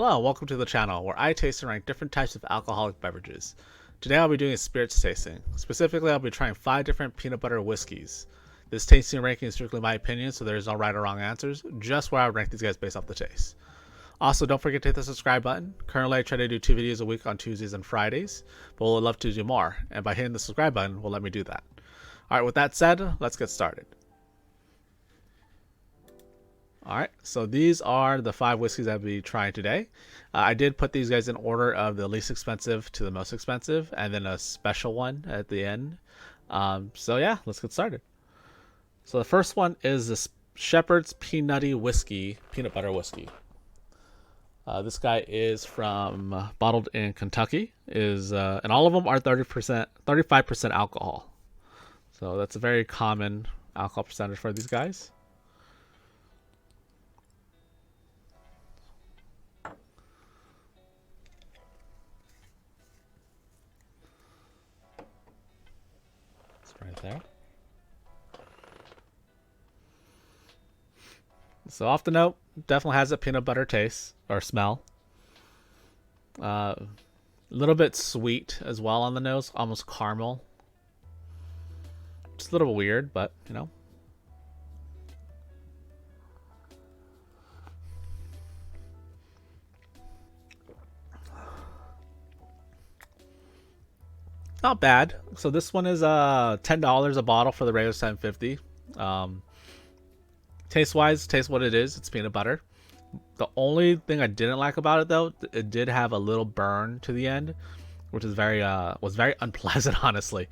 Hello, welcome to the channel where I taste and rank different types of alcoholic beverages. Today I'll be doing a spirits tasting. Specifically, I'll be trying 5 different peanut butter whiskeys. This tasting ranking is strictly my opinion, so there's no right or wrong answers, just where I would rank these guys based off the taste. Also, don't forget to hit the subscribe button. Currently, I try to do 2 videos a week on Tuesdays and Fridays, but we'll love to do more, and by hitting the subscribe button will let me do that. Alright, with that said, let's get started. Alright, so these are the 5 whiskeys I'll be trying today. I did put these guys in order of the least expensive to the most expensive, and then a special one at the end. So yeah, let's get started. So the first one is this Shepherd's Peanutty Whiskey, peanut butter whiskey. This guy is from bottled in Kentucky. And all of them are 35% alcohol. So that's a very common alcohol percentage for these guys. Right there. So off the note, definitely has a peanut butter taste or smell. A little bit sweet as well on the nose, almost caramel. Just a little weird, but you know. Not bad. So this one is $10 a bottle for the regular $7.50. Taste wise, taste what it is. It's peanut butter. The only thing I didn't like about it though, it did have a little burn to the end, which is was very unpleasant, honestly.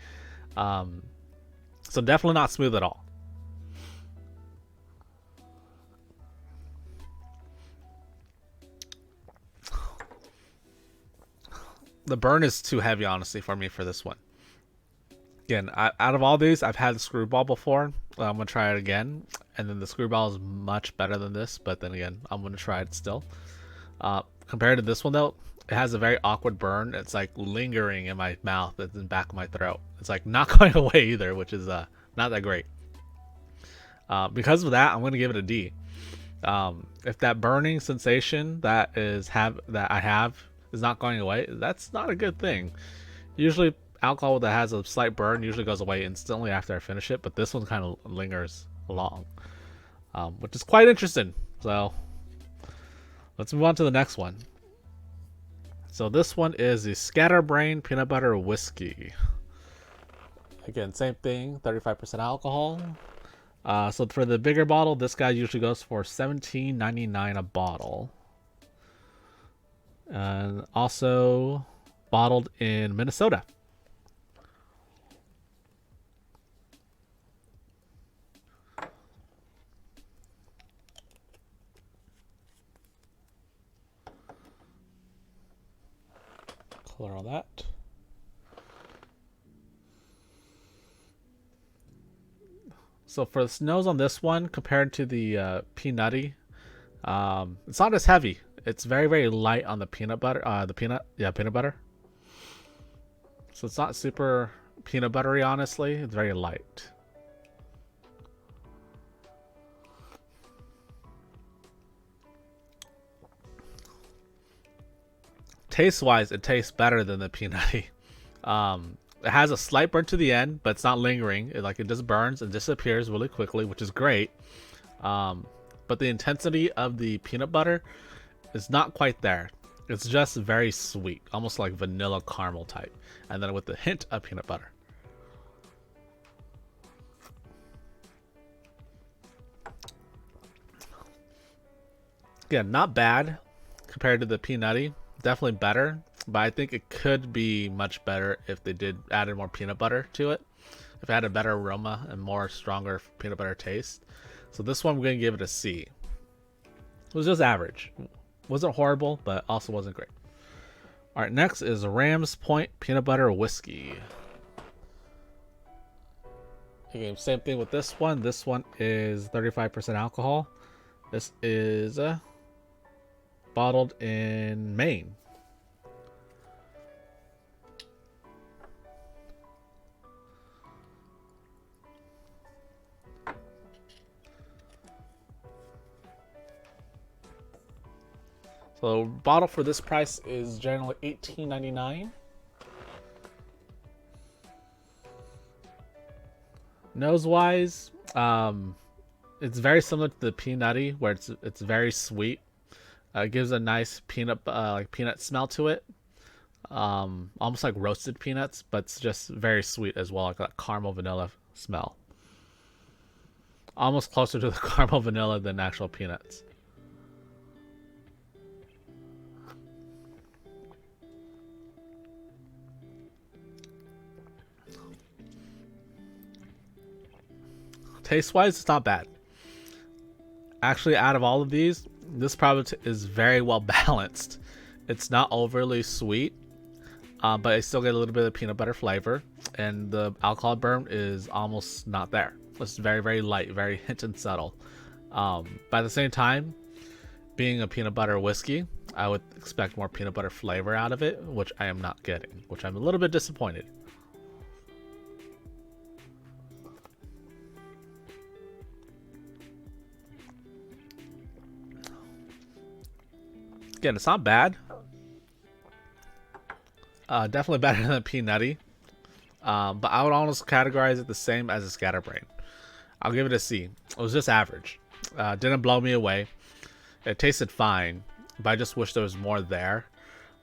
So definitely not smooth at all. The burn is too heavy, honestly, for me for this one. Again, out of all these, I've had the Skrewball before. I'm going to try it again. And then the Skrewball is much better than this. But then again, I'm going to try it still. Compared to this one, though, it has a very awkward burn. It's like lingering in my mouth. It's in the back of my throat. It's like not going away either, which is not that great. Because of that, I'm going to give it a D. If that burning sensation that I have is not going away, that's not a good thing. Usually alcohol that has a slight burn usually goes away instantly after I finish it, but this one kind of lingers along, which is quite interesting. So let's move on to the next one. So this one is the Skatterbrain peanut butter whiskey. Again, same thing, 35% alcohol. So for the bigger bottle, this guy usually goes for $17.99 a bottle. And also bottled in Minnesota. Color on that. So for the nose on this one, compared to the peanutty, it's not as heavy. It's very, very light on the peanut butter. Peanut butter. So it's not super peanut buttery, honestly. It's very light. Taste-wise, it tastes better than the peanutty. It has a slight burn to the end, but it's not lingering. It just burns and disappears really quickly, which is great. But the intensity of the peanut butter is not quite there. It's just very sweet, almost like vanilla caramel type, and then with a hint of peanut butter. Again, not bad compared to the peanutty. Definitely better, but I think it could be much better if they did added more peanut butter to it. If it had a better aroma and more stronger peanut butter taste. So this one, we're going to give it a C. It was just average. Wasn't horrible, but also wasn't great. Alright, next is Rams Point Peanut Butter Whiskey. Okay, same thing with this one. This one is 35% alcohol. This is bottled in Maine. So bottle for this price is generally $18.99. Nose wise, it's very similar to the peanutty, where it's very sweet. It gives a nice peanut like peanut smell to it, almost like roasted peanuts, but it's just very sweet as well, like that caramel vanilla smell. Almost closer to the caramel vanilla than actual peanuts. Taste wise, it's not bad. Actually, out of all of these, this product is very well balanced. It's not overly sweet, but I still get a little bit of peanut butter flavor, and the alcohol burn is almost not there. It's very, very light, very hint and subtle. But at the same time, being a peanut butter whiskey, I would expect more peanut butter flavor out of it, which I am not getting, which I'm a little bit disappointed. Again, it's not bad. Definitely better than Peanutty. But I would almost categorize it the same as a Scatterbrain. I'll give it a C. It was just average. Didn't blow me away. It tasted fine, but I just wish there was more there.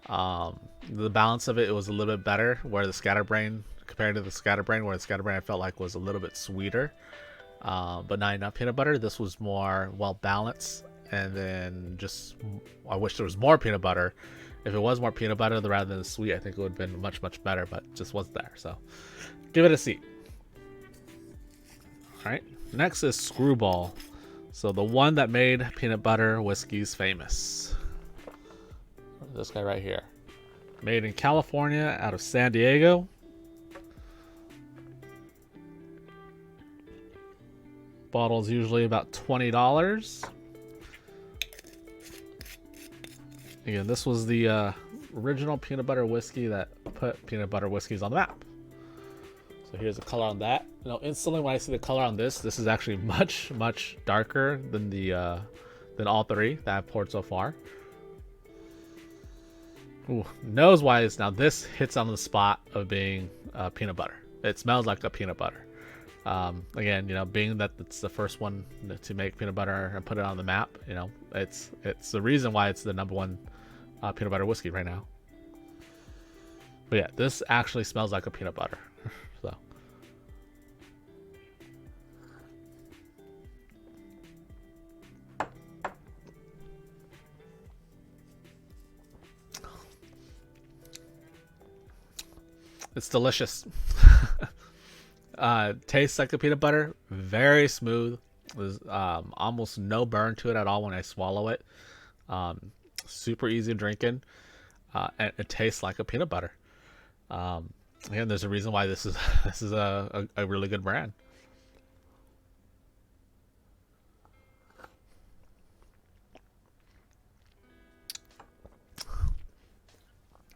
The balance of it was a little bit better, where the Scatterbrain, compared to the Scatterbrain, where the Scatterbrain I felt like was a little bit sweeter, but not enough peanut butter. This was more well balanced, and then just I wish there was more peanut butter. If it was more peanut butter rather than sweet, I think it would have been much, much better, but just wasn't there. So give it a C. All right, next is Skrewball. So the one that made peanut butter whiskeys famous. This guy right here. Made in California out of San Diego. Bottle's usually about $20. Again, this was the original peanut butter whiskey that put peanut butter whiskeys on the map. So here's the color on that. You know, instantly when I see the color on this is actually much, much darker than the than all three that I've poured so far. Ooh, nose wise, now this hits on the spot of being peanut butter. It smells like a peanut butter. Again, you know, being that it's the first one to make peanut butter and put it on the map, you know, it's the reason why it's the #1 peanut butter whiskey right now. But yeah, this actually smells like a peanut butter. So it's delicious. Tastes like a peanut butter, very smooth. There's almost no burn to it at all when I swallow it. Super easy drinking, and it tastes like a peanut butter. Again, there's a reason why this is this is a really good brand.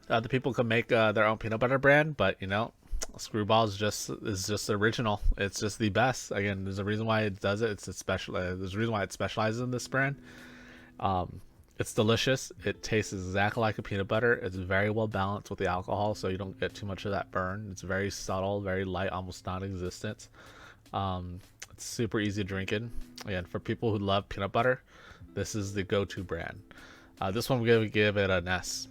The people can make their own peanut butter brand, but you know, Skrewball is just the original. It's just the best. Again, there's a reason why it does it. It's a special. There's a reason why it specializes in this brand. It's delicious. It tastes exactly like a peanut butter. It's very well balanced with the alcohol, so you don't get too much of that burn. It's very subtle, very light, almost non-existent. It's super easy drinking. Again, for people who love peanut butter, this is the go-to brand. This one we're gonna give it an S.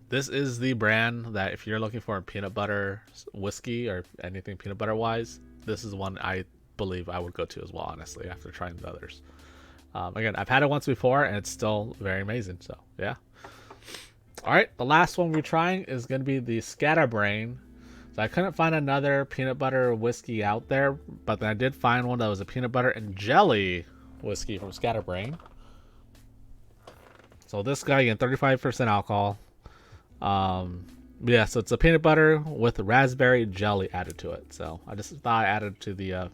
This is the brand that if you're looking for a peanut butter whiskey or anything peanut butter wise, this is one I believe I would go to as well, honestly, after trying the others. Again, I've had it once before and it's still very amazing. So yeah. All right, the last one we're trying is going to be the Skatterbrain. So I couldn't find another peanut butter whiskey out there, but then I did find one that was a peanut butter and jelly whiskey from Skatterbrain. So this guy, again, 35% alcohol. Yeah, so it's a peanut butter with raspberry jelly added to it. So I just thought I added to the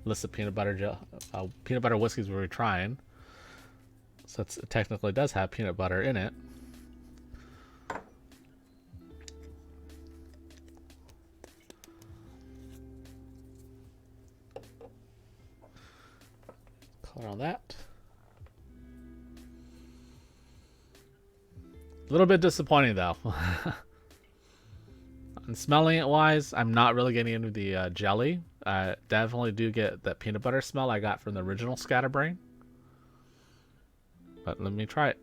list of peanut butter whiskeys we were trying. So it technically does have peanut butter in it. Color on that. A little bit disappointing though. And smelling it wise, I'm not really getting into the jelly. I definitely do get that peanut butter smell I got from the original Scatterbrain. But let me try it.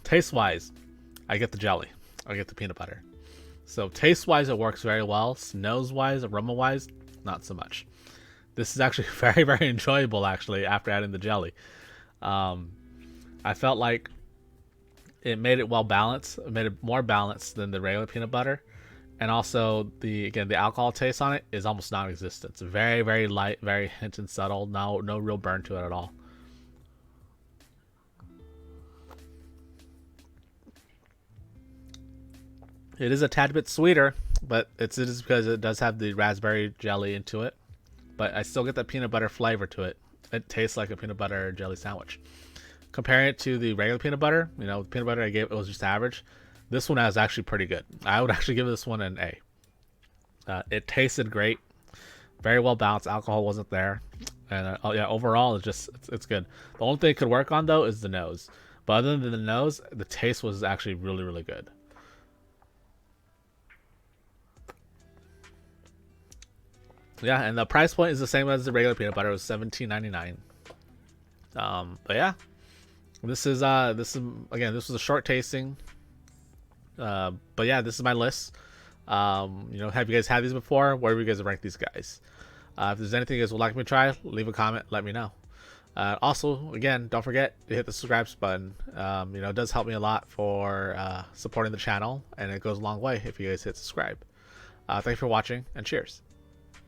Taste wise, I get the jelly. I get the peanut butter. So taste wise, it works very well. Nose wise, aroma wise, not so much. This is actually very, very enjoyable actually after adding the jelly. I felt like it made it well balanced. It made it more balanced than the regular peanut butter. And also the alcohol taste on it is almost non-existent. It's very, very light, very hint and subtle. No real burn to it at all. It is a tad bit sweeter, but it is because it does have the raspberry jelly into it. But I still get that peanut butter flavor to it. It tastes like a peanut butter jelly sandwich. Comparing it to the regular peanut butter, the peanut butter I gave, it was just average. This one is actually pretty good. I would actually give this one an A. It tasted great. Very well balanced. Alcohol wasn't there. And yeah, overall, it's good. The only thing it could work on, though, is the nose. But other than the nose, the taste was actually really, really good. Yeah, and the price point is the same as the regular peanut butter. It was $17.99. But yeah, this was a short tasting. But yeah, this is my list. Have you guys had these before? Where do you guys rank these guys? If there's anything you guys would like me to try, leave a comment. Let me know. Also, again, don't forget to hit the subscribe button. It does help me a lot for supporting the channel, and it goes a long way if you guys hit subscribe. Thanks for watching, and cheers.